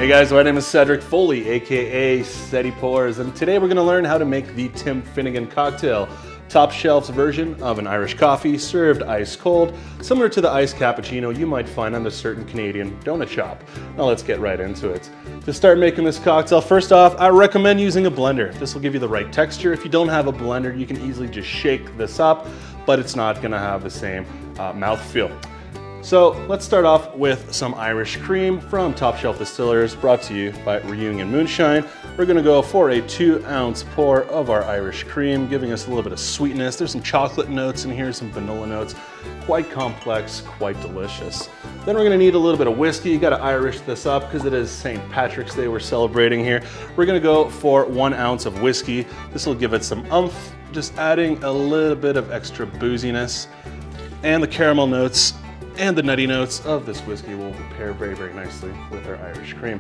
Hey guys, my name is Cedric Foley, aka Steady Pours, and today we're going to learn how to make the Tim Finnigan cocktail. Top shelf's version of an Irish coffee served ice cold, similar to the iced cappuccino you might find on a certain Canadian donut shop. Now let's get right into it. To start making this cocktail, first off, I recommend using a blender. This will give you the right texture. If you don't have a blender, you can easily just shake this up, but it's not going to have the same mouthfeel. So let's start off with some Irish cream from Top Shelf Distillers, brought to you by Reunion Moonshine. We're gonna go for a 2-ounce pour of our Irish cream, giving us a little bit of sweetness. There's some chocolate notes in here, some vanilla notes. Quite complex, quite delicious. Then we're gonna need a little bit of whiskey. You gotta Irish this up because it is St. Patrick's Day we're celebrating here. We're gonna go for 1 ounce of whiskey. This will give it some oomph, just adding a little bit of extra booziness. And the caramel notes and the nutty notes of this whiskey will pair very, very nicely with our Irish cream.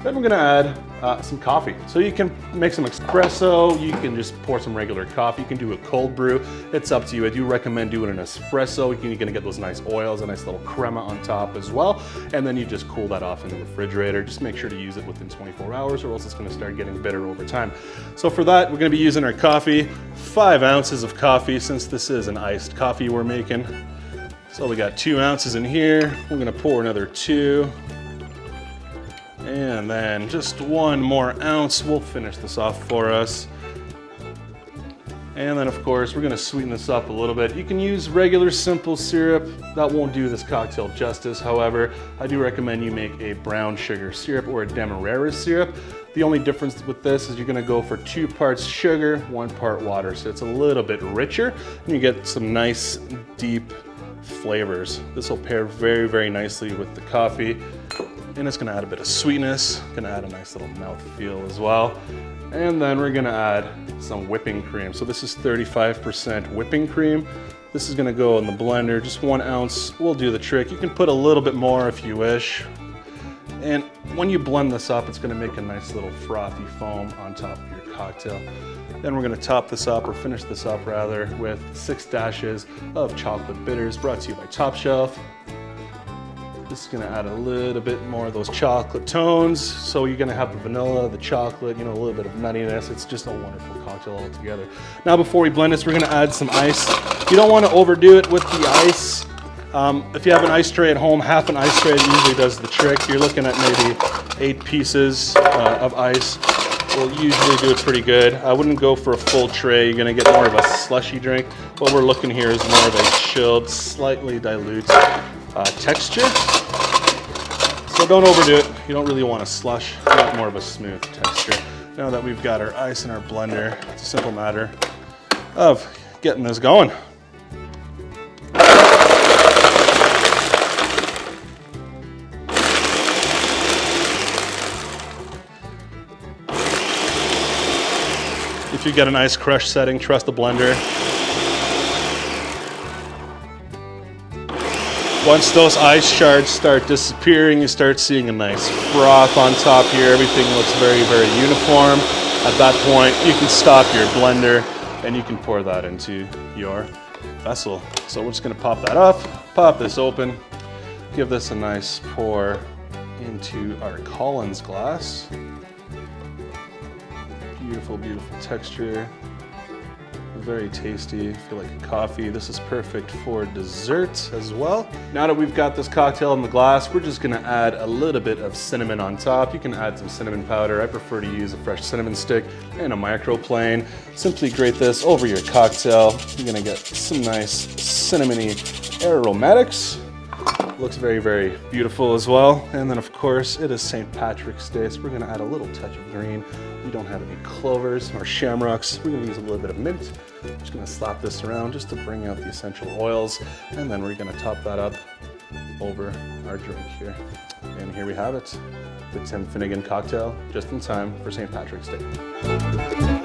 Then we're gonna add some coffee. So you can make some espresso, you can just pour some regular coffee, you can do a cold brew, it's up to you. I do recommend doing an espresso. You're gonna get those nice oils, a nice little crema on top as well, and then you just cool that off in the refrigerator. Just make sure to use it within 24 hours or else it's gonna start getting bitter over time. So for that, we're gonna be using our coffee, 5 ounces of coffee, since this is an iced coffee we're making. So we got 2 ounces in here. We're gonna pour another 2. And then just 1 more ounce will finish this off for us. And then of course, we're gonna sweeten this up a little bit. You can use regular simple syrup. That won't do this cocktail justice. However, I do recommend you make a brown sugar syrup or a demerara syrup. The only difference with this is you're gonna go for 2 parts sugar, 1 part water. So it's a little bit richer and you get some nice deep flavors. This will pair very, very nicely with the coffee, and it's gonna add a bit of sweetness, gonna add a nice little mouthfeel as well. And then we're gonna add some whipping cream. So this is 35% whipping cream. This is gonna go in the blender, just 1 ounce will do the trick. You can put a little bit more if you wish. And when you blend this up, it's gonna make a nice little frothy foam on top of your cocktail. Then we're gonna top this up, or finish this up rather, with 6 dashes of chocolate bitters, brought to you by Top Shelf. This is gonna add a little bit more of those chocolate tones. So you're gonna have the vanilla, the chocolate, you know, a little bit of nuttiness. It's just a wonderful cocktail altogether. Now before we blend this, we're gonna add some ice. You don't wanna overdo it with the ice. If you have an ice tray at home, half an ice tray usually does the trick. You're looking at maybe 8 pieces of ice. Will usually do it pretty good. I wouldn't go for a full tray. You're gonna get more of a slushy drink. What we're looking here is more of a chilled, slightly dilute texture. So don't overdo it. You don't really want a slush. You want more of a smooth texture. Now that we've got our ice in our blender, it's a simple matter of getting this going. If you get an ice crush setting, trust the blender. Once those ice shards start disappearing, you start seeing a nice froth on top here. Everything looks very, very uniform. At that point, you can stop your blender and you can pour that into your vessel. So we're just gonna pop that up, pop this open, give this a nice pour into our Collins glass. Beautiful, beautiful texture. Very tasty. I feel like a coffee. This is perfect for dessert as well. Now that we've got this cocktail in the glass, we're just gonna add a little bit of cinnamon on top. You can add some cinnamon powder. I prefer to use a fresh cinnamon stick and a microplane. Simply grate this over your cocktail. You're gonna get some nice cinnamony aromatics. Looks very, very beautiful as well. And then of course, it is St. Patrick's Day, so we're gonna add a little touch of green. We don't have any clovers or shamrocks. We're gonna use a little bit of mint. I'm just gonna slap this around just to bring out the essential oils. And then we're gonna top that up over our drink here. And here we have it, the Tim Finnigan cocktail, just in time for St. Patrick's Day.